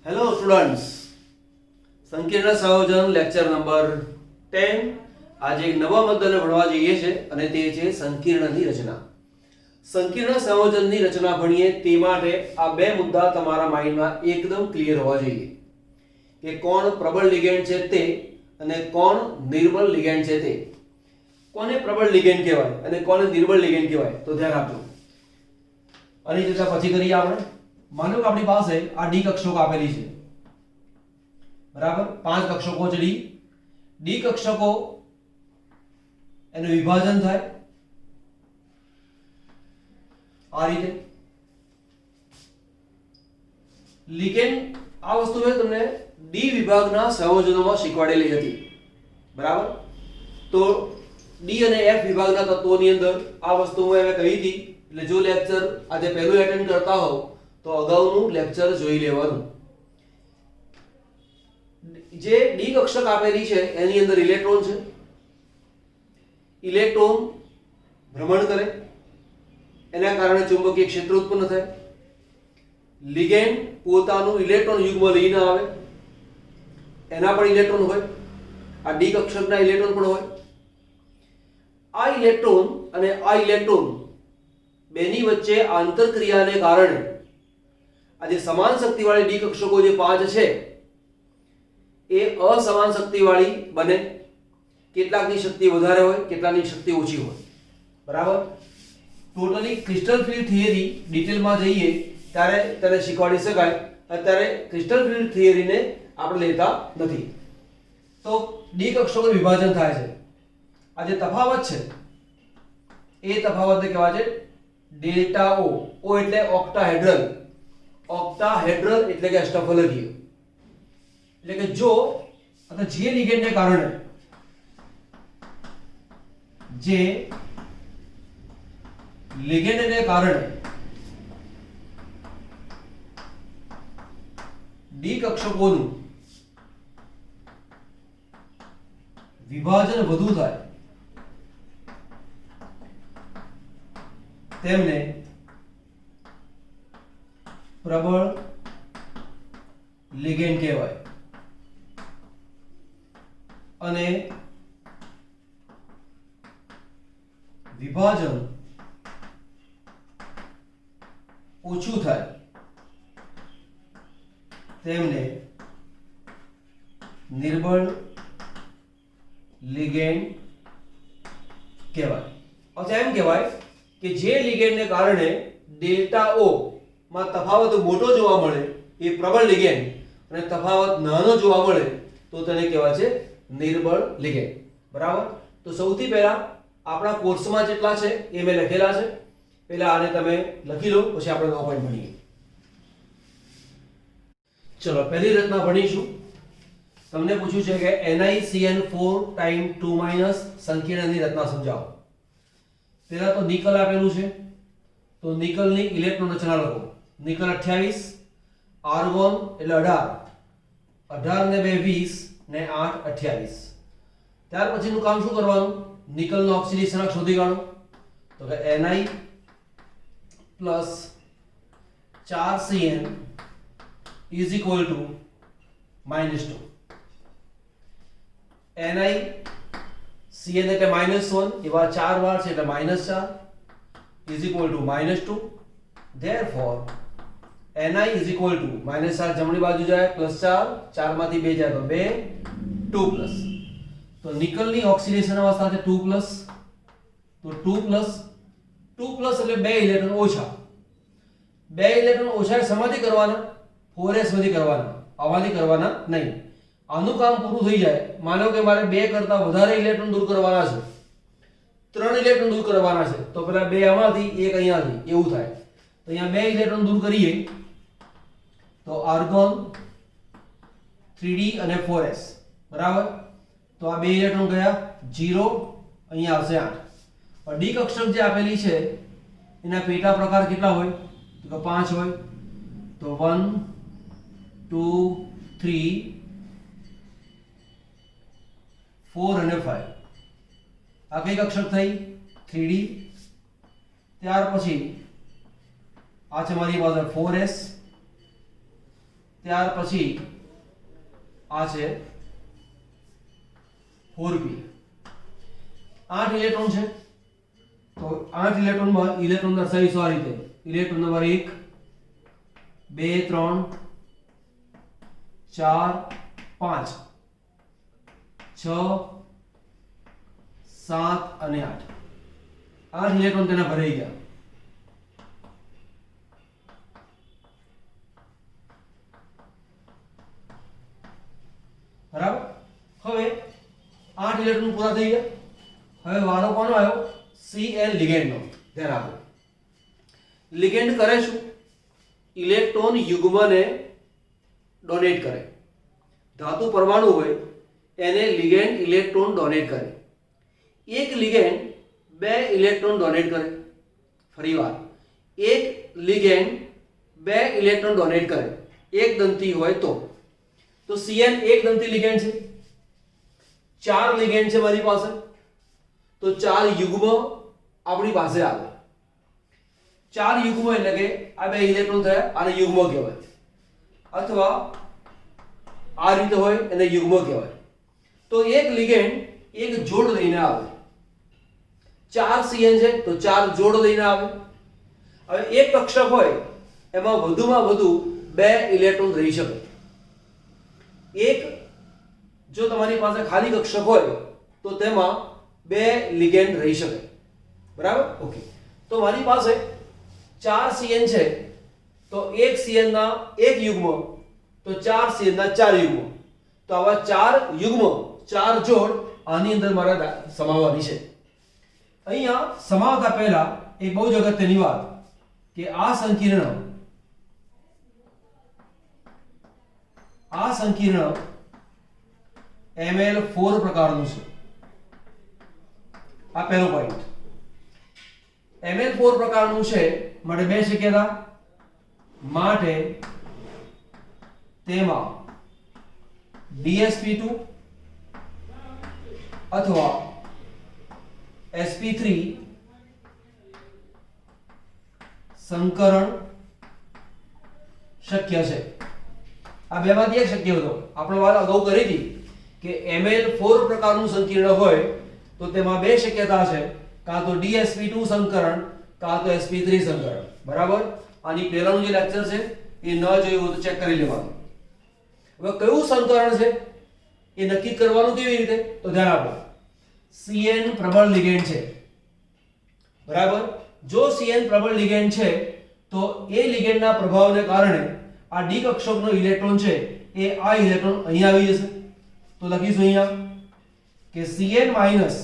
Hello students, સંકીર્ણ સંયોજન lecture number 10. આજે એક નવા મુદ્દાને ભણવા જઈએ છે અને તે છે સંકીર્ણની રચના. સંકીર્ણ સંયોજનની રચના ભણીએ તે માટે આ બે મુદ્દા તમારા માઇન્ડમાં એકદમ ક્લિયર હોવા જોઈએ કે કોણ પ્રબળ લિગેન્ડ છે તે અને કોણ નિર્બળ લિગેન્ડ છે તે. કોને પ્રબળ લિગેન્ડ કહેવાય અને કોને નિર્બળ લિગેન્ડ કહેવાય તો ધ્યાન આપજો. આની ચર્ચા પછી કરીએ આપણે. માનો કે આપણી પાસે આ ડી કક્ષકો આપેલી છે, બરાબર? 5 કક્ષકો છે ડી. ડી કક્ષકો એનું વિભાજન થાય આ રીતે. લિગેન્ડ આ વસ્તુ મેં તમને ડી વિભાગના સંયોજનોમાં શીખવાડેલી હતી, બરાબર? તો ડી અને એફ વિભાગના તત્વોની અંદર આ વસ્તુ મેં કહી હતી. એટલે જો લેક્ચર આજે પહેલું એટેન્ડ કરતા હોવ તો અગાઉનું લેક્ચર જોઈ લેવાનું. જે ડી કક્ષક આપેલી છે એની અંદર ઇલેક્ટ્રોન છે. ઇલેક્ટ્રોન ભ્રમણ કરે, એના કારણે ચુંબકીય ક્ષેત્ર ઉત્પન્ન થાય. લિગેન્ડ પોતાનું ઇલેક્ટ્રોન યુગ્મ લઈને આવે, એના પણ ઇલેક્ટ્રોન હોય. આ ડી કક્ષકના ઇલેક્ટ્રોન પણ હોય. આ ઇલેક્ટ્રોન અને આ ઇલેક્ટ્રોન બેની વચ્ચે આંતરક્રિયાને કારણે આજે સમાન શક્તિવાળી ડી કક્ષકો જે 5 છે એ અસમાન શક્તિવાળી બને. કેટલાકની શક્તિ વધારે હોય, કેટલાકની શક્તિ ઓછી હોય, બરાબર? ટોટલી ક્રિસ્ટલ ફિલ્ડ થિયરી ડિટેલમાં જઈએ ત્યારે તેને શીખવાડી શકાય. અત્યારે ક્રિસ્ટલ ફિલ્ડ થિયરીને આપણે લેતા નથી. તો ડી કક્ષકોનું વિભાજન થાય છે. આ જે તફાવત છે એ તફાવતને કહેવાય છે ડેલ્ટા ઓ. ઓ એટલે ઓક્ટાહેડ્રલ. ઓક્ટાહેડ્રલ એટલે કે અષ્ટફલકીય. એટલે કે જો અથવા જે લિગેન્ડને કારણે ડી કક્ષકોનું વિભાજન વધુ થાય તેમને પ્રબળ લિગેન્ડ કહેવાય. અને વિભાજન ઓછું થાય તેમને નિર્બળ લિગેન્ડ કહેવાય. અથવા એમ કહેવાય કે જે લિગેન્ડને કારણે ડેલ્ટા ઓ માં તફાવત મોટો જોવા મળે એ પ્રબળ લિગેન્ડ અને તફાવત નાનો જોવા મળે તો તેને કહેવાય છે નિર્બળ લિગેન્ડ, બરાબર? તો સૌથી પહેલા આપણા કોર્સમાં જેટલા છે એ મેં લખેલા છે. પહેલા આને તમે લખી લો, પછી આપણે નવો પોઈન્ટ ભણીએ. ચલો, પહેલી રચના ભણીશું. તમને પૂછ્યું છે કે NiCN4 ટાઈમ 2 સંકીર્ણની રચના સમજાવો. પહેલા તો નિકલ આપેલું છે, તો નિકલની ઇલેક્ટ્રોન રચના લખો. નિકલ 28, આર્ગોન એટલે 18, 18 ને 2 20 ને 8 28. ત્યાર પછીનું કામ શું કરવાનું? નિકલનો ઓક્સિડેશન શોધી કાઢો. તો કે Ni plus 4Cn is equal to -2. NiCN એટલે -1, એવા 4 વાર છે એટલે -4 is equal to -2. Therefore Ni is equal to -4 જમણી બાજુ જાય +4, 4 માંથી 2 જાય તો 2, 2 તો નિકલની ઓક્સિડેશન અવસ્થા છે 2+, તો 2+ એટલે 2 ઇલેક્ટ્રોન ઓછા. 2 ઇલેક્ટ્રોન ઓછા શેમાંથી કરવાના? 4s માંથી કરવાના, આમાંથી કરવાના નહીં. આનું કામ પૂરું થઈ જાય, માનો કે મારે 2 કરતા વધારે ઇલેક્ટ્રોન દૂર કરવાના છે, 3 ઇલેક્ટ્રોન દૂર કરવાના છે, તો પેલા 2 આમાંથી 1 અહીંયાથી, એવું થાય. તો અહીંયા 2 ઇલેક્ટ્રોન દૂર કરીએ તો આર્ગોન 3d અને 4s, બરાબર? તો આ 2 ઇલેક્ટ્રોન ગયા 0, અહીંયા આવશે 8. પણ ડી કક્ષક જે આપેલી છે એના પેટા પ્રકાર કેટલા હોય? તો કે 5 હોય. તો 1 2 3 4 અને 5. આ કઈ કક્ષક થઈ? 3d. ત્યાર પછી આ છે મારી પાસે 4s ત્યાર પછી આ છે 4p 8 ઇલેક્ટ્રોન છે તો 8 ઇલેક્ટ્રોનમાં ઇલેક્ટ્રોન દર્શાવીશું આ રીતે ઇલેક્ટ્રોન નંબર 1 2 3 4 5 6 7 અને 8 8 ઇલેક્ટ્રોન તેના ભરાઈ ગયા બરાબર હવે 8 ઇલેક્ટ્રોન પૂરા થઈ ગયા હવે વારો કોનો આવ્યો Cl લિગેન્ડ નો ધ્યાન આપો લિગેન્ડ કરે શું ઇલેક્ટ્રોન યુગ્મને ડોનેટ કરે ધાતુ પરમાણુ હોય એને લિગેન્ડ ઇલેક્ટ્રોન ડોનેટ કરે એક લિગેન્ડ 2 ઇલેક્ટ્રોન ડોનેટ કરે ફરીવાર એક લિગેન્ડ 2 ઇલેક્ટ્રોન ડોનેટ કરે એક દંતી હોય તો Cl એક દંતી લિગેન્ડ છે 4 લિગેન્ડ છે મારી પાસે તો 4 યુગ્મ આપણી પાસે આવે 4 યુગ્મ એટલે કે આ 2 ઇલેક્ટ્રોન થયા આને યુગ્મ કહેવાય અથવા આ રીતે હોય એને યુગ્મ કહેવાય તો એક લિગેન્ડ એક જોડ લઈને આવે 4 Cn છે તો 4 જોડ લઈને આવે હવે એક કક્ષક હોય એમાં વધુમાં વધુ 2 ઇલેક્ટ્રોન રહી શકે એક જો તમારી પાસે ખાલી કક્ષક હોય તો તેમાં 2 લિગેન્ડ રહી શકે બરાબર ઓકે તો મારી પાસે 4 Cn છે તો એક Cn ના એક યુગ્મ તો 4 Cn ના 4 યુગ્મ તો આવા 4 યુગ્મ 4 જોડ આની અંદર મારા સમાવવાની છે અહીંયા સમાવતા પહેલા એક બહુ જ અગત્યની વાત કે આ સંકીર્ણ Ml4 પ્રકારનું છે આ પહેલો પોઈન્ટ Ml4 પ્રકારનું છે માટે બે શક્યતા માટે તેમાં DsP2 અથવા sp3 સંકરણ શક્ય છે આ બેમાંથી એક શક્ય હતો આપણે વાત અગાઉ કરી હતી કે Ml4 પ્રકારનું સંકીર્ણ હોય તો તેમાં બે શક્યતા છે કાં તો DsP2 સંકરણ કાં તો sp3 સંકરણ બરાબર આની પહેલાનું જે લેક્ચર છે એ ન જોયું હોય તો ચેક કરી લેવાનું હવે કયું સંકરણ છે એ નક્કી કરવાનું કેવી રીતે તો ધ્યાન આપો Cn પ્રબળ લિગેન્ડ છે બરાબર જો Cn પ્રબળ લિગેન્ડ છે તો એ લિગેન્ડના પ્રભાવને કારણે આ ડી કક્ષકનો ઇલેક્ટ્રોન છે એ આ ઇલેક્ટ્રોન અહીં આવી જશે તો લખીશું અહીંયા કે Cn માઈનસ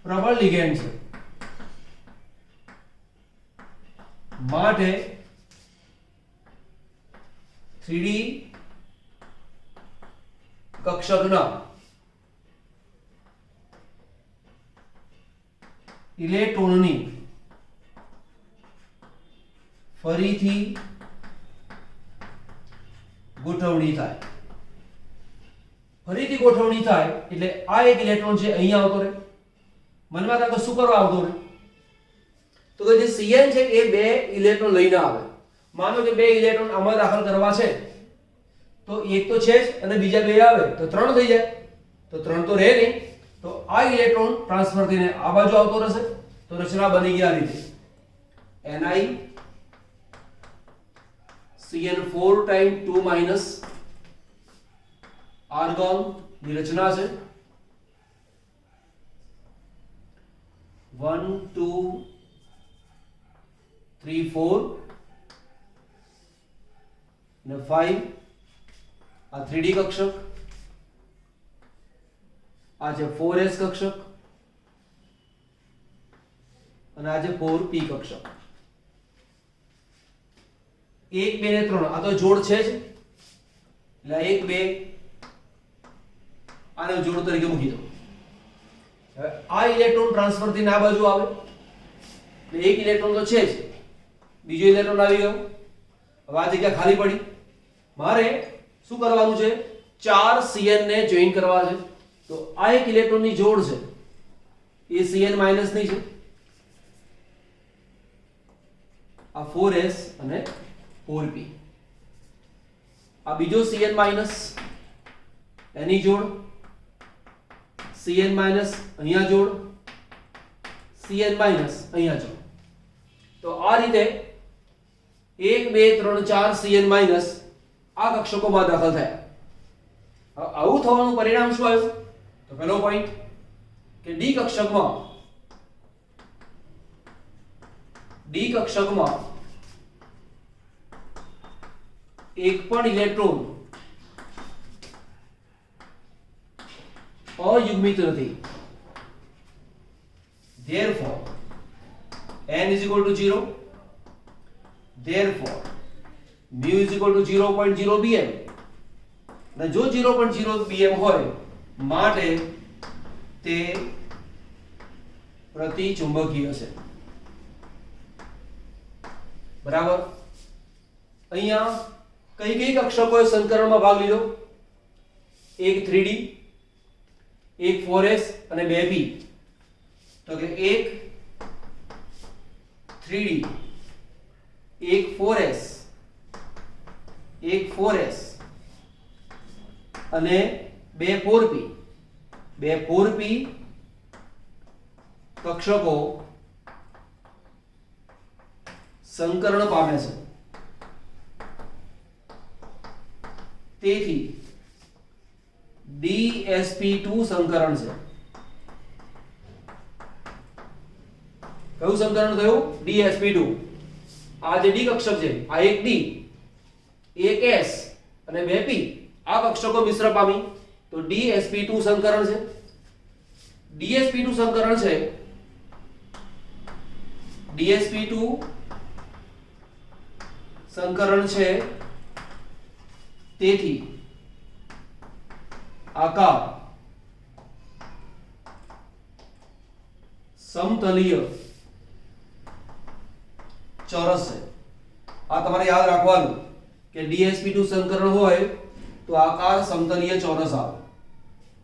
પ્રબળ લિગેન્ડ છે માટે 3D કક્ષકના ઇલેક્ટ્રોનની ફરીથી ગોઠવણી થાય એટલે આ એક ઇલેક્ટ્રોન છે અહીંયા આવતો રહે મનમાં થાય તો શું કરવા આવતો રહે તો કે જે Cn છે એ 2 ઇલેક્ટ્રોન લઈને આવે માનો કે 2 ઇલેક્ટ્રોન આમાં દાખલ કરવા છે તો એક તો છે જ અને બીજા 2 આવે તો 3 થઈ જાય તો 3 તો રહે નહીં તો આ ઇલેક્ટ્રોન ટ્રાન્સફર થઈને આ બાજુ આવતો રહેશે તો રચના બની ગઈ આ રીતે Ni Cn4 time 2 minus argon ની રચના છે 1 2 3 4 ને 5 આ 3D કક્ષક આ છે 4s કક્ષક અને આ છે 4p કક્ષક 1 2 ને 3 આ તો જોડ છે જ એટલે 1 2 આને જોડ તરીકે મૂકી દો હવે આ ઇલેક્ટ્રોન ટ્રાન્સફર થઈને આ બાજુ આવે એટલે એક ઇલેક્ટ્રોન તો છે જ બીજો ઇલેક્ટ્રોન આવી ગયો હવે આ જગ્યા ખાલી પડી મારે શું કરવાનું છે 4 Cn ને જોઈન કરવા છે તો આ એક ઇલેક્ટ્રોનની જોડ છે એ Cn માઈનસ ની છે આ 4s અને 4p આ બીજો Cn માઈનસ એની જોડ Cn માઈનસ અહીંયા જોડ Cn માઈનસ અહીંયા જોડ તો આ રીતે 1 2 3 4 Cn માઈનસ આ કક્ષકોમાં દાખલ થયા આવું થવાનું પરિણામ શું આવ્યું તો પહેલો પોઈન્ટ કે ડી કક્ષકમાં એક પણ ઇલેક્ટ્રોન અયુગ્મિત નથી therefore n is equal to 0 therefore mu is equal to 0.0 bm અને જો 0.0 bm હોય માટે તે પ્રતિચુંબકીય છે બરાબર અહીંયા કઈ કઈ કક્ષકોએ સંકરણમાં ભાગ લીધો એક 3d એક 4s અને 2p તો કે એક 3d એક 4s અને 2 4p કક્ષકો સંકરણ પામે છે તેથી DsP2 સંકરણ છે કયું સંકરણ થયું DsP2 આ જે D કક્ષક છે આ એક D એક S અને 2p આ કક્ષકો મિશ્ર પામી તો DsP2 સંકરણ છે DsP2 સંકરણ છે DsP2 સંકરણ છે તેથી આકાર સમતલીય ચોરસ છે આ તમારે યાદ રાખવાનું કે DsP2 સંકરણ હોય તો આકાર સમતલીય ચોરસ આવે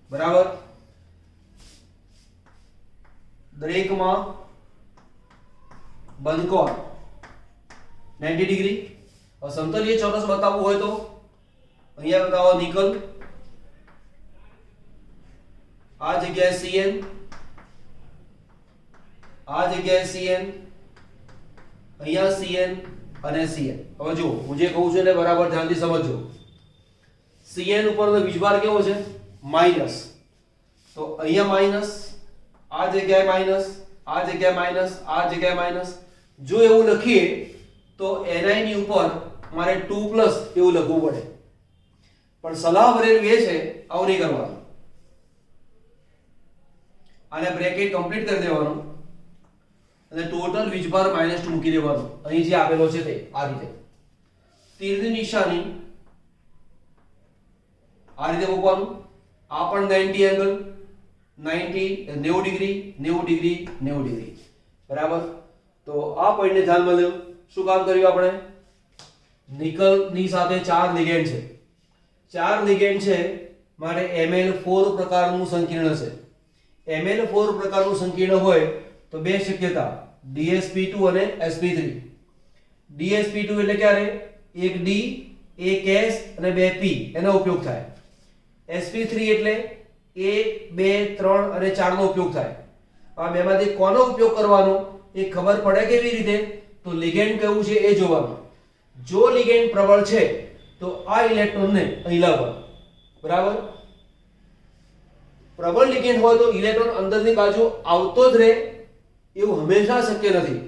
બરાબર દરેકમાં બંધકોણ 90 ડિગ્રી સમતલીય ચોરસ બતાવવું હોય તો અહીંયા બતાવો નિકલ આ જગ્યાએ Cn આ જગ્યાએ Cn અહીંયા Cn અને Cn હવે જો હું જે કહું છું એને બરાબર ધ્યાનથી સમજજો Cn ઉપરનો વીજભાર કેવો છે માઈનસ તો અહીંયા માઈનસ આ જગ્યાએ માઈનસ આ જગ્યાએ માઈનસ આ જગ્યાએ માઈનસ જો એવું લખીએ તો Ni ની ઉપર મારે 2 પ્લસ એવું લખવું પડે પણ સલાહ ભરેલું એ છે આવું નહીં કરવાનું આને બ્રેકેટ કમ્પ્લીટ કરી દેવાનું અને ટોટલ વીજભાર -2 મૂકી દેવાનો અહીં જે આપેલો છે તે આ રીતે તીરની નિશાની આ રીતે મૂકવાનું આ પણ 90 એંગલ 90 ડિગ્રી 90 ડિગ્રી બરાબર તો આ પોઈન્ટને ધ્યાનમાં લો શું કામ કર્યું આપણે નિકલ ની સાથે 4 લિગેન્ડ છે 4 લિગેન્ડ છે માટે Ml4 પ્રકારનું સંકીર્ણ છે Ml4 પ્રકારનું સંકીર્ણ હોય તો બે શક્યતા DsP2 અને sp3 DsP2 એટલે ક્યારે એક D એક S અને 2p એનો ઉપયોગ થાય sp3 એટલે 1 2 3 અને 4 નો ઉપયોગ થાય આ બેમાંથી કોનો ઉપયોગ કરવાનો એ ખબર પડે કેવી રીતે તો લિગેન્ડ કયું છે એ જોવાનું જો લિગેન્ડ પ્રબળ છે તો આ ઇલેક્ટ્રોનને અહીં લાવવાનો બરાબર પ્રબળ લિગેન્ડ હોય તો ઇલેક્ટ્રોન અંદરની બાજુ આવતો જ રહે એવું હંમેશા શક્ય નથી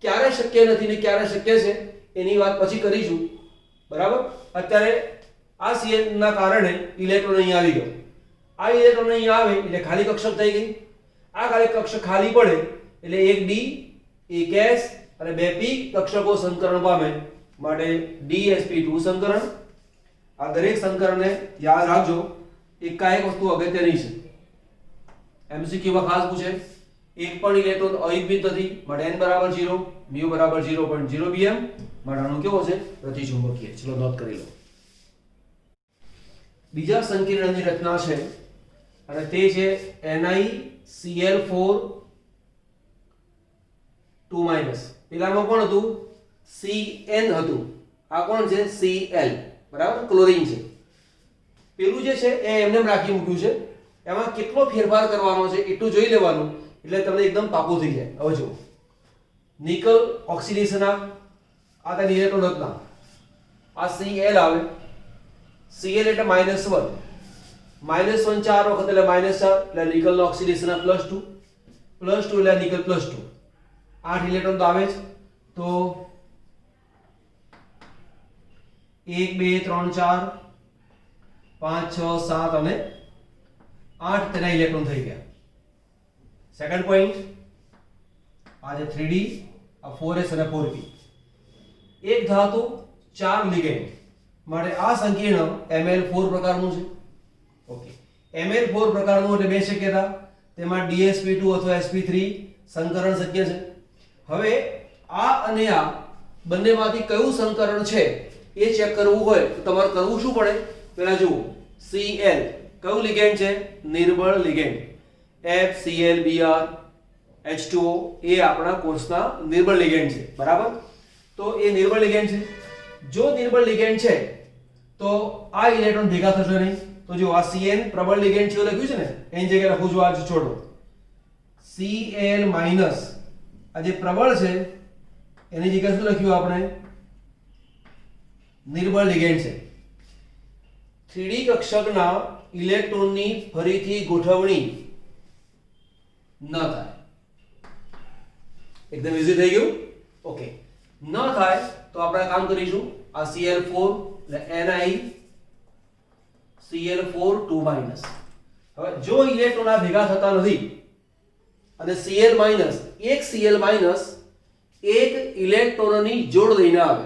ક્યારે શક્ય નથી ને ક્યારે શક્ય છે એની વાત પછી કરીશું બરાબર અત્યારે આ Cn ના કારણે ઇલેક્ટ્રોન અહીં આવી ગયો આ ઇલેક્ટ્રોન અહીં આવે એટલે ખાલી કક્ષક થઈ ગઈ આ ખાલી કક્ષક ખાલી પડે એટલે એક D એક S અને 2p કક્ષકો સંકરણ પામે માટે DsP2 સંકરણ આ દરેક સંકરણને યાદ રાખજો એકાએક વસ્તુ અગત્યની છે MCQ માં ખાસ પૂછે એક પણ ઇલેક્ટ્રોન અયુગ્મિત નથી માટે n બરાબર 0 mu બરાબર 0.0 bm માટે આનો કેવો છે પ્રતિચુંબકીય ચલો નોટ કરી લો બીજા સંકીર્ણની રચના છે અને તે છે NiCl4 2- પેલામાં કોણ હતું Cn હતું આ કોણ છે? Cl, બરાબર, ક્લોરીન છે. પેલું જે છે એ એમને એમ રાખી મૂક્યું છે, એમાં કેટલો ફેરફાર કરવાનો છે એટલું જોઈ લેવાનું, એટલે તમને એકદમ પાકું થઈ જાય. હવે જુઓ, નિકલ ઓક્સિડેશન આ તેની ઇલેક્ટ્રોન રચના, આ Cl આવે, Cl એટલે -1, -1 ચાર વખત એટલે -4, એટલે નિકલ નો ઓક્સિડેશન +2, +2 એટલે નિકલ +2, 8 ઇલેક્ટ્રોન તો આવે જ. તો 1 2 3 4 5 6 7 અને 8 તેના ઇલેક્ટ્રોન થઈ ગયા. સેકન્ડ પોઈન્ટ, આ જે 3D, આ 4s અને 4p, એક ધાતુ 4 લિગેન્ડ માટે આ સંકીર્ણ Ml4 પ્રકારનું છે. ઓકે, Ml4 પ્રકારનું એટલે બે શક્યતા, તેમાં DsP2 અથવા sp3 સંકરણ શક્ય છે. હવે આ અને આ બંનેમાંથી કયું સંકરણ છે એ ચેક કરવું હોય તો તમારે કરવું શું પડે? પહેલા જુઓ, Cl કયું લિગેન્ડ છે? નિર્બળ લિગેન્ડ. FClBr H2O એ આપણા કોર્સના નિર્બળ લિગેન્ડ છે, બરાબર. તો એ નિર્બળ લિગેન્ડ છે. જો નિર્બળ લિગેન્ડ છે તો આ ઇલેક્ટ્રોન ભેગા થશે નહીં. તો જો આ Cn પ્રબળ લિગેન્ડ છે એવું લખ્યું છે ને, એની જગ્યાએ લખું છું આ છોડો, Cl- આ જે પ્રબળ છે એની જગ્યાએ શું લખ્યું આપણે? નિર્બળ લિગેન્ડ છે. 3D કક્ષકના ઇલેક્ટ્રોનની ફરીથી ગોઠવણી ન થાય. એકદમ ઈઝી થઈ ગયું. ઓકે, ન થાય તો આપણે કામ કરીશું, આ Cl4 એટલે Ni Cl4 2-. હવે જો ઇલેક્ટ્રોન આ ભેગા થતા નથી અને Cl- એક ઇલેક્ટ્રોનની જોડ લઈને આવે,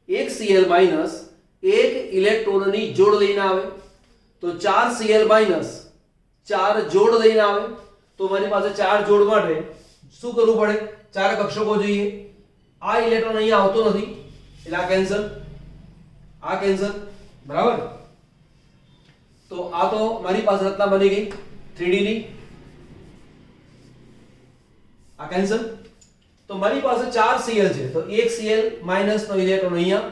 એક Cl- એક ઇલેક્ટ્રોનની જોડ લઈને આવે, તો 4 Cl- 4 જોડ લઈને આવે, તો મારી પાસે 4 જોડ માટે શું કરવું પડે? 4 કક્ષકો જોઈએ. આ ઇલેક્ટ્રોન અહીંયા આવતો નથી એટલે આ કેન્સલ, આ કેન્સલ, બરાબર. તો આ તો મારી પાસે રચના બની ગઈ 3D ની, આ કેન્સલ. તો મારી પાસે 4 Cl છે, તો એક Cl- નો ઇલેક્ટ્રોન અહીંયા,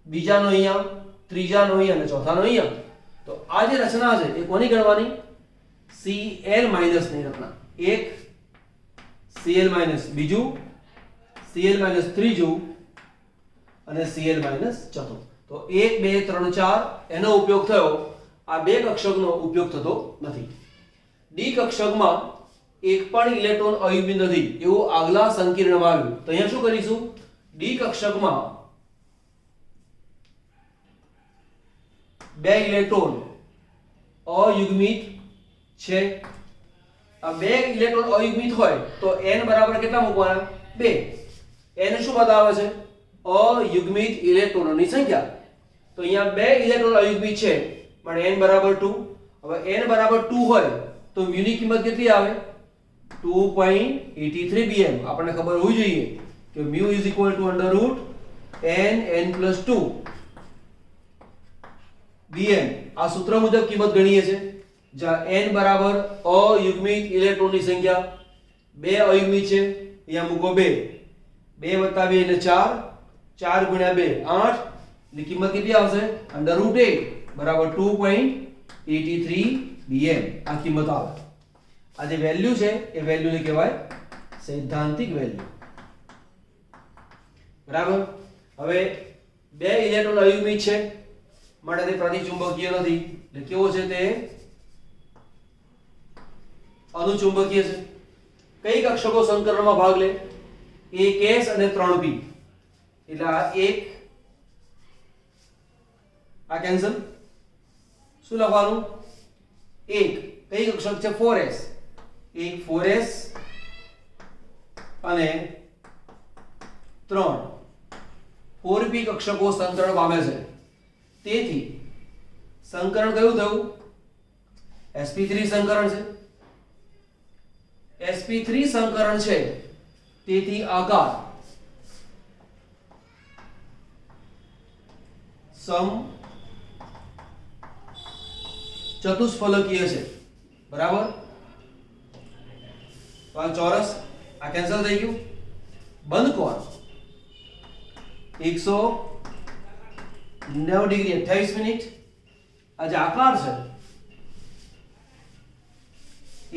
બીજાનો અહીંયા, ત્રીજાનો અહીંયા અને ચોથાનો અહીંયા. તો આ જે રચના છે એ કોની ગણવાની? Cl- ની રચના. એક Cl- બીજું, Cl- ત્રીજું અને Cl- ચોથું. તો 1 2 3 4 એનો ઉપયોગ થયો. આ બે કક્ષકનો ઉપયોગ થતો નથી. ડી કક્ષકમાં એક પણ ઇલેક્ટ્રોન અયુગ્મિત નથી એવું આગલા સંકીર્ણમાં આવ્યું. તો અહીંયા શું કરીશું? ડી કક્ષકમાં બે ઇલેક્ટ્રોન અયુગ્મિત છે. આ બે ઇલેક્ટ્રોન અયુગ્મિત હોય તો n બરાબર કેટલા મૂકવાના? 2. n શું બતાવે છે? અયુગ્મિત ઇલેક્ટ્રોનોની સંખ્યા. તો અહીંયા બે ઇલેક્ટ્રોન અયુગ્મિત છે માટે n બરાબર 2. હવે n બરાબર 2 હોય તો μ ની કિંમત કેટલી આવે? 2.83 bm. આપણને ખબર હોવી જોઈએ કે μ √n n + 2 bm. આ સૂત્ર મુજબ કિંમત ગણીએ છે, જ્યાં n બરાબર અયુગ્મિત ઇલેક્ટ્રોનની સંખ્યા, બે અયુગ્મિત છે, અહીંયા મૂકો 2, 2 + 2 એટલે 4, 4 × 2 8, ની કિંમત કેટલી આવશે? √8 બરાબર 2.83 bm આ કિંમત આવે. આ જે વેલ્યુ છે એ વેલ્યુને કહેવાય સૈદ્ધાંતિક વેલ્યુ, બરાબર. હવે બે ઇલેક્ટ્રોન અયુગ્મિત છે માટે તે પ્રતિચુંબકીય નથી, એટલે કેવો છે? તે અનુચુંબકીય છે. કઈ કક્ષકો સંકરણમાં ભાગ લે? 1s અને 3p. એટલે આ 1, આ કેન્સલ. શું લખવાનું? 1 કઈ કક્ષક છે? 4s. 1 4s અને 3 4p કક્ષકો સંકરણ પામે છે. તેથી સંકરણ કયું થયું? sp3 સંકરણ છે. sp3 સંકરણ છે, તેથી આકાર સમ ચતુષ્ફલકીય છે, બરાબર. તો આ ચોરસ, આ કેન્સલ થઈ ગયું. બંધ કોણ? 190 ડિગ્રી 28 મિનિટ આ જે આકાર છે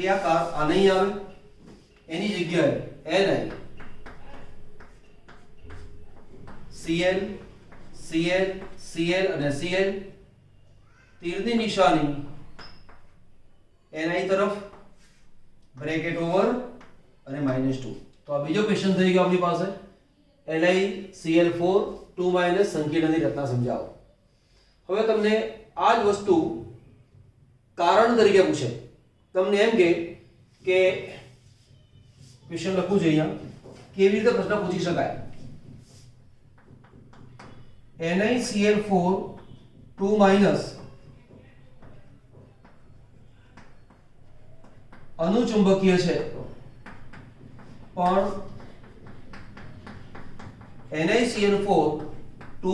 એ આકાર આ નહીં આવે, એની જગ્યાએ Ni Cl Cl Cl અને Cl તીરની નિશાની Ni તરફ બ્રેકેટ ઓવર અને -2. તો આ બીજો ક્વેશ્ચન થઈ ગયો આપણી પાસે. NiCl4 2 સંકીર્ણની રચના સમજાવો. હવે તમને આ જ વસ્તુ કારણ તરીકે પૂછે, તમને એમ કે ક્વેશ્ચન લખવું છે અહીંયા, કેવી રીતે પ્રશ્ન પૂછી શકાય. NiCl4 2 અનુચુંબકીય છે, પણ NiCl4 2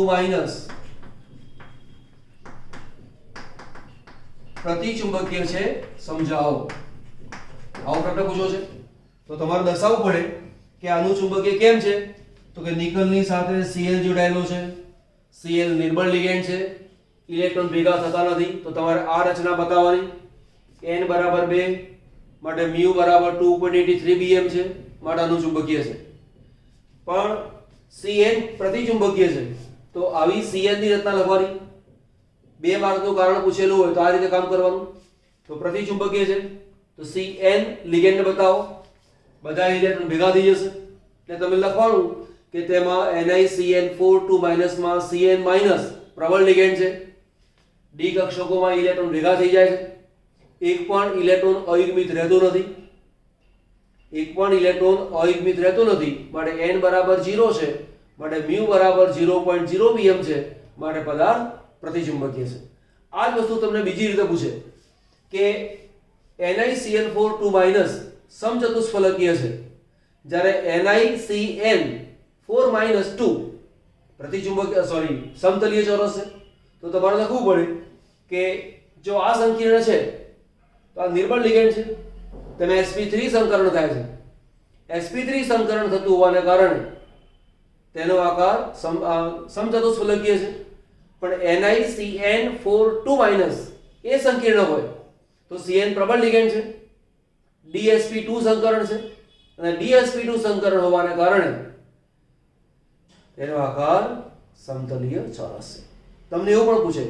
પ્રતિચુંબકીય છે, સમજાવો. આવો પ્રશ્ન પૂછો છે તો તમારે દર્શાવવું પડે કે આનું ચુંબકીય કેમ છે. તો કે નિકલની સાથે Cl જોડાયેલો છે, Cl નિર્બળ લિગેન્ડ છે, ઇલેક્ટ્રોન ભેગા થતા નથી, તો તમારે આ રચના બતાવવાની. n બરાબર 2 માટે μ બરાબર 2.83 bm છે, માટે અનુચુંબકીય છે. પણ Cn પ્રતિચુંબકીય છે, તો આવી Cn ની રચના લખવાની. 2 માર્કનું કારણ પૂછેલું હોય તો આ રીતે કામ કરવાનું. તો પ્રતિચુંબકીય છે તો Cn લિગેન્ડ બતાવો, બધા ઇલેક્ટ્રોન ભેગા થઈ જશે એટલે તમે લખવાનું કે તેમાં NiCl4 2 માં Cn પ્રબળ લિગેન્ડ છે, ડી કક્ષકોમાં ઇલેક્ટ્રોન ભેગા થઈ જાય છે, એક પણ ઇલેક્ટ્રોન અયુગ્મિત રહેતો નથી, માટે n બરાબર 0 છે, માટે μ બરાબર 0.0 bm છે, માટે પદાર્થ પ્રતિચુંબકીય છે. આ જ વસ્તુ તમને બીજી રીતે પૂછે કે NiCl4 2 સમચતુષ્ફલકીય છે, જ્યારે NiCn4 2 પ્રતિચુંબકીય સમતલીય ચોરસ છે. તો તમારે લખવું પડે કે જો આ સંકીર્ણ છે તો આ નિર્બળ લિગેન્ડ છે, તેમાં sp3 સંકરણ થાય છે. sp3 સંકરણ થતું હોવાને કારણે તેનો આકાર સમચતુષ્ફલકીય છે. પણ NiCn4 2 એ સંકીર્ણ હોય તો Cn પ્રબળ લિગેન્ડ છે, dsp2 સંકરણ છે, અને dsp2 સંકરણ હોવાને કારણે તેનો આકાર સમતલીય ચોરસ છે. તમને એવું પણ પૂછે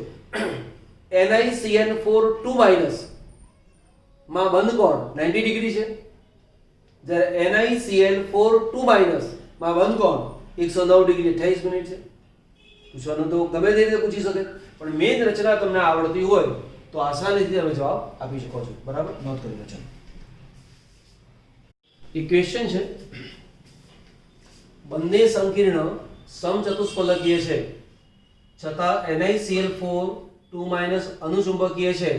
NiCn4 2 માં બંધ કોણ 90 ડિગ્રી છે, જ્યારે NiCl4 2 માં બંધ કોણ 109 ડિગ્રી 28 મિનિટ છે. પૂછવાનું તો ગમે તે રીતે પૂછી શકે, પણ મેઇન રચના તમને આવડતી હોય તો આસાનીથી તમે જવાબ આપી શકો છો. બરાબર, નોંધ કરી લો. ઇક્વેશન છે, બંને સંકીર્ણ સમચતુષ્ફલકીય છે, છતાં NiCl4 2 અનુચુંબકીય છે,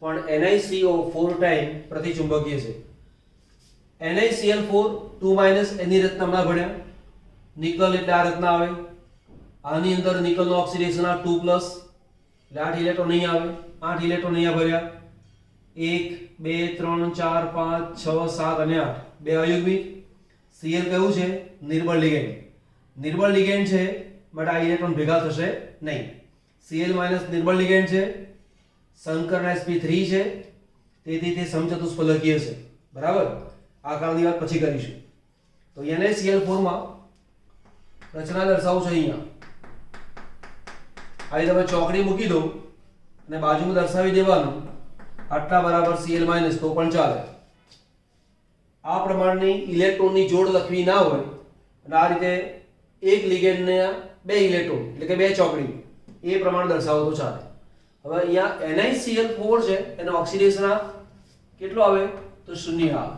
પણ NiCO4 ટાઈમ પ્રતિચુંબકીય છે. NiCl4 2 એની રચના હમણાં ભણ્યા. નિકલ એટલે આ રચના આવે, આની અંદર નિકલનો ઓક્સિડેશન આ 2+ એટલે 8 ઇલેક્ટ્રોન નહીં આવે, 8 ઇલેક્ટ્રોન અહીંયા ભર્યા, 1 2 3 4 5 6 7 અને 8 બે અયુગ્મિક. Cl કયું છે? નિર્બળ લિગેન્ડ. નિર્બળ લિગેન્ડ છે માટે આ ઇલેક્ટ્રોન ભેગા થશે નહીં. Cl નિર્બળ લિગેન્ડ છે, સંકરણ sp3 છે, તેથી તે સમચતુષ્ફલકીય છે. બરાબર, આ કારણની વાત પછી કરીશું. તો NiCl4 માં રચના દર્શાવું છું અહીંયા. અહીં તમે ચોકડી મૂકી દો અને બાજુમાં દર્શાવી દેવાનું આટલા બરાબર Cl તો પણ ચાલે. આ પ્રમાણની ઇલેક્ટ્રોનની જોડ લખવી ના હોય અને આ રીતે એક લિગેન્ડને 2 ઇલેક્ટ્રોન એટલે કે 2 ચોકડી એ પ્રમાણે દર્શાવો તો ચાલે. હવે અહીંયા NiCl4 છે એનો ઓક્સિડેશન કેટલો આવે તો 0 આવે.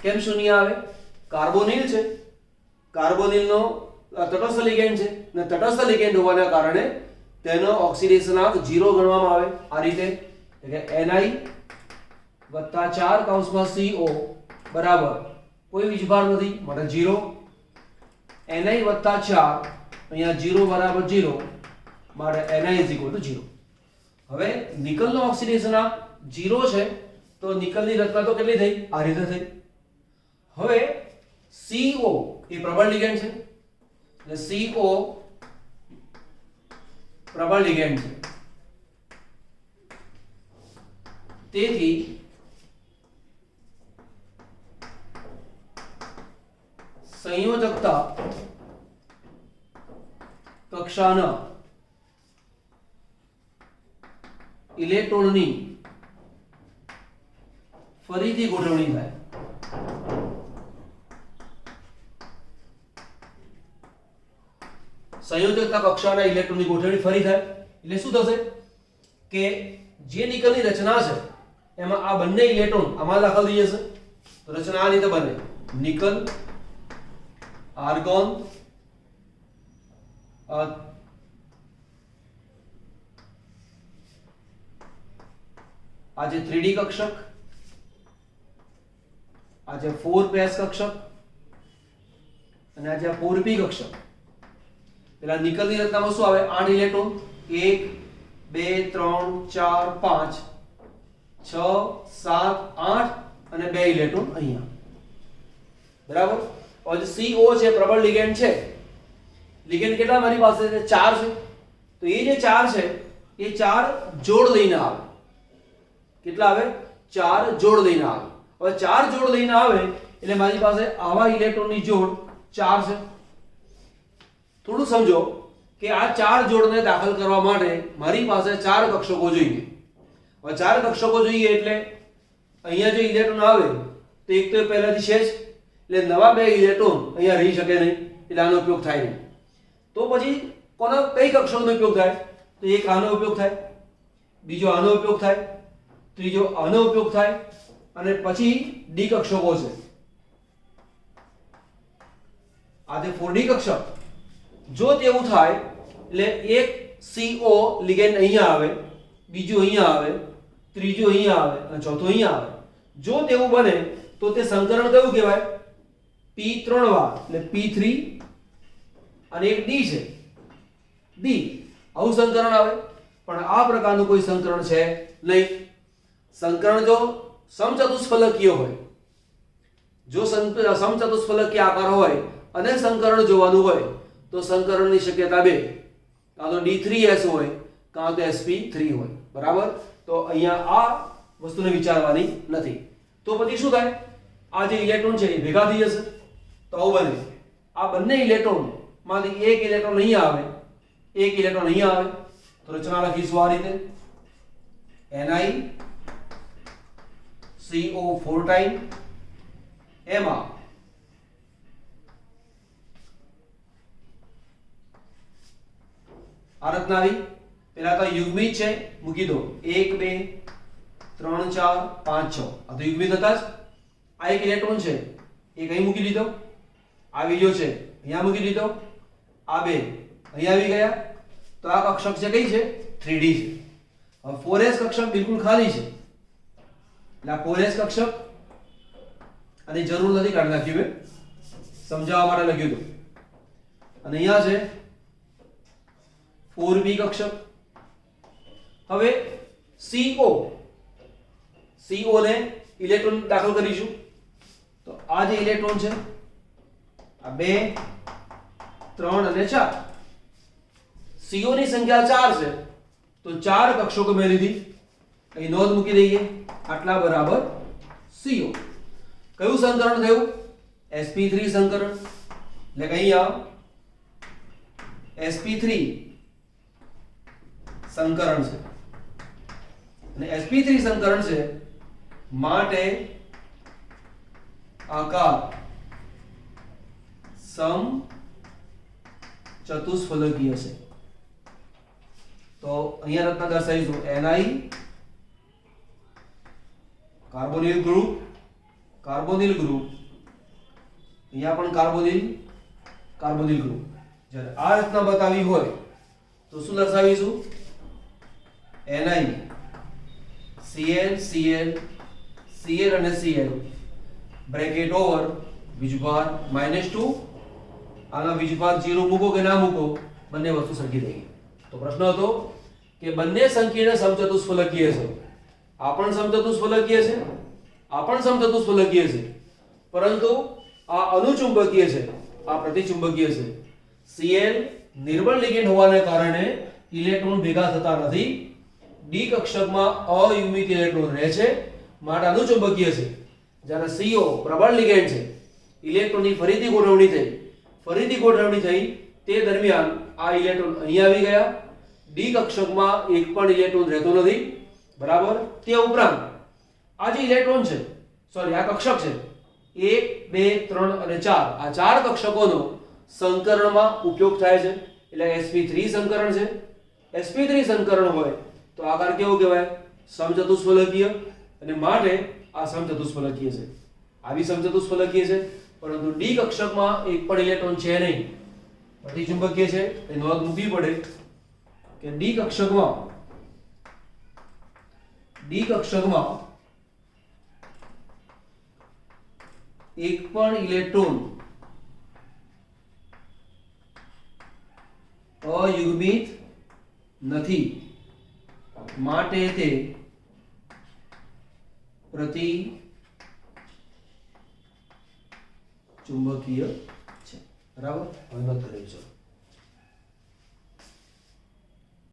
કેમ 0 આવે? કાર્બોનિલ છે, કાર્બોનિલનો તટસ્થ લિગેન્ડ છે અને તટસ્થ લિગેન્ડ હોવાના કારણે તેનો ઓક્સિડેશનાંક 0 ગણવામાં આવે. આ રીતે એટલે કે Ni + 4 કૌંસમાં CO બરાબર કોઈ વીજભાર નથી માટે 0. Ni + 4 અહીંયા 0 બરાબર 0 માટે Ni = 0. હવે નિકલનો ઓક્સિડેશનાંક 0 છે તો નિકલની રચના તો કેટલી થઈ? આ રીતે થઈ. હવે CO એ પ્રબળ લિગેન્ડ છે એટલે CO પ્રબળ લિગેન્ડ છે. તેથી સંયોજકતા કક્ષાના ઇલેક્ટ્રોનની ફરીથી ગોઠવણી થાય. સંયોજકતા કક્ષાના ઇલેક્ટ્રોનની ગોઠવણી ફરી થાય એટલે શું થશે કે જે નિકલની રચના છે એમાં આ બંને ઇલેક્ટ્રોન આમાં દાખલ થઈ જશે. તો રચના આ રીતે બને: નિકલ, આર્ગોન, આ જે 3d કક્ષક, આ જે 4s કક્ષક અને આ જે 4p કક્ષક. પેલા નિકલની રચનામાં શું આવે? 8 ઇલેક્ટ્રોન, 1 2 3 4 5 6 7 8 અને 2 ઇલેક્ટ્રોન અહીંયા. બરાબર. હવે CO છે પ્રબળ લિગેન્ડ છે. લિગેન્ડ કેટલા મારી પાસે છે? 4 છે. તો એ જે 4 છે એ 4 જોડ લઈને આવે. કેટલા આવે? 4 જોડ લઈને આવે. હવે 4 જોડ લઈને આવે એટલે મારી પાસે આવા ઇલેક્ટ્રોનની જોડ 4 છે. થોડું સમજો કે આ 4 જોડને દાખલ કરવા માટે મારી પાસે 4 કક્ષકો જોઈએ. હવે 4 કક્ષકો જોઈએ એટલે અહીંયા જે ઇલેક્ટ્રોન આવે તો એક તો પહેલાથી છે જ, એટલે નવા 2 ઇલેક્ટ્રોન અહીંયા રહી શકે નહીં, એટલે આનો ઉપયોગ થાય નહીં. તો પછી કઈ કક્ષકનો ઉપયોગ થાય? તો એક આનો ઉપયોગ થાય, બીજો આનો ઉપયોગ થાય, ત્રીજો આનો ઉપયોગ થાય અને પછી D કક્ષકો છે. આ જે 4D કક્ષક, જો તેવું થાય એટલે એક CO લિગેન્ડ અહીંયા આવે, બીજું અહીંયા આવે, ત્રીજું અહીંયા આવે અને ચોથું અહીંયા આવે. જો તેવું બને તો તે સંકરણ કયું કહેવાય? P3 વાર એટલે P3 અને એક D છે, D. આવું સંકરણ આવે. પણ આ પ્રકારનું કોઈ સંકરણ છે નહીં. સંકરણ જો સમચતુષ્ફલકીય હોય, જો સમચતુષ્ફલકીય આકાર હોય અને સંકરણ જોવાનું હોય તો સંકરણની શક્યતા 2, કાં તો D3S હોય કાં તો sp3 હોય. બરાબર. તો અહીંયા આ વસ્તુને વિચારવાની નથી. તો પછી શું થાય? આ જે ઇલેક્ટ્રોન છે એ ભેગા થઈ જશે. તો આવું બને. આ બંને ઇલેક્ટ્રોન માંથી એક ઇલેક્ટ્રોન અહીંયા આવે, એક ઇલેક્ટ્રોન અહીંયા આવે. તો રચના લખીશું આ રીતે: NiCO4 ટાઈમ. એમાં આ રચના આવી. પેલા તો યુગ્મિત છે, મૂકી દો 1 2 3 4 5 6. આ તો યુગ્મિત હતા જ. આ એક ઇલેક્ટ્રોન છે, એક અહીં મૂકી દીધો. આ બીજો છે, અહીંયા મૂકી દીધો. આ બે અહીંયા આવી ગયા. તો આ કક્ષક છે કઈ છે? 3D છે. હવે 4s કક્ષક બિલકુલ ખાલી છે એટલે આ 4s કક્ષક આની જરૂર નથી, કાઢી નાખ્યું મેં, સમજાવવા માટે લખ્યું હતું. અને અહીંયા છે 4p કક્ષક. હવે CO ને ઇલેક્ટ્રોન દાખલ કરીશું. તો આ જે ઇલેક્ટ્રોન છે આ 2 3 અને 4. CO ની સંખ્યા 4 છે તો 4 કક્ષકો મેં લીધી. અહીં નોંધ મૂકી દઈએ, આટલા બરાબર CO. કયું સંકરણ થયું? sp3 સંકરણ. એટલે કે અહીંયા sp3 સંકરણ છે અને sp3 સંકરણ છે માટે આકાર સમચતુષ્ફલકીય છે. તો અહીંયા રચના દર્શાવીશું: Ni carbonyl group, carbonyl group, અહીંયા પણ કાર્બોનિલ ગ્રુપ. જ્યારે આ રચના બતાવી હોય તો શું દર્શાવીશું? Ni Cl Cl Cl અને Cl બ્રેકેટ ઓવર વીજભાર -2. આના વીજભાર 0 મૂકો કે ના મૂકો, બંને વસ્તુ સરખી થઈ ગઈ. તો પ્રશ્ન હતો કે બંને સંકીર્ણ સમચતુષ્ફલકીય છે. આ પણ સમચતુષ્ફલકીય છે, આ પણ સમચતુષ્ફલકીય છે, પરંતુ આ અનુચુંબકીય છે, આ પ્રતિચુંબકીય છે. Cl નિર્બળ લિગેન્ડ હોવાને કારણે ઇલેક્ટ્રોન ભેગા થતા નથી. ડી કક્ષકમાં અયુગ્મિત ઇલેક્ટ્રોન રહે છે માટે અનુચુંબકીય છે. જ્યારે CO પ્રબળ લિગેન્ડ છે, ઇલેક્ટ્રોનની ફરીથી ગોઠવણી થઈ તે દરમિયાન આ ઇલેક્ટ્રોન અહીં આવી ગયા. ડી કક્ષકમાં એક પણ ઇલેક્ટ્રોન રહેતો નથી. બરાબર. તે ઉપરાંત આ જે ઇલેક્ટ્રોન છે, સોરી આ કક્ષક છે, 1 2 3 અને 4, આ ચાર કક્ષકોનો સંકરણમાં ઉપયોગ થાય છે. એટલે sp3 સંકરણ છે. sp3 સંકરણ હોય તો આકાર કેવો કહેવાય? સમચતુષ્ફલકીય. અને માટે આ સમચતુષ્ફલકીય છે. આવી સમચતુષ્ફલકીય છે, પરંતુ ડી કક્ષકમાં એક પણ ઇલેક્ટ્રોન છે નહીં, પ્રતિચુંબકીય છે. એ નોંધ મૂકવી પડે કે ડી કક્ષકમાં એક પણ ઇલેક્ટ્રોન અયુગ્મિત નથી, માટે તે પ્રતિચુંબકીય છે. બરાબર. હવે નોંધ કરી લેજો.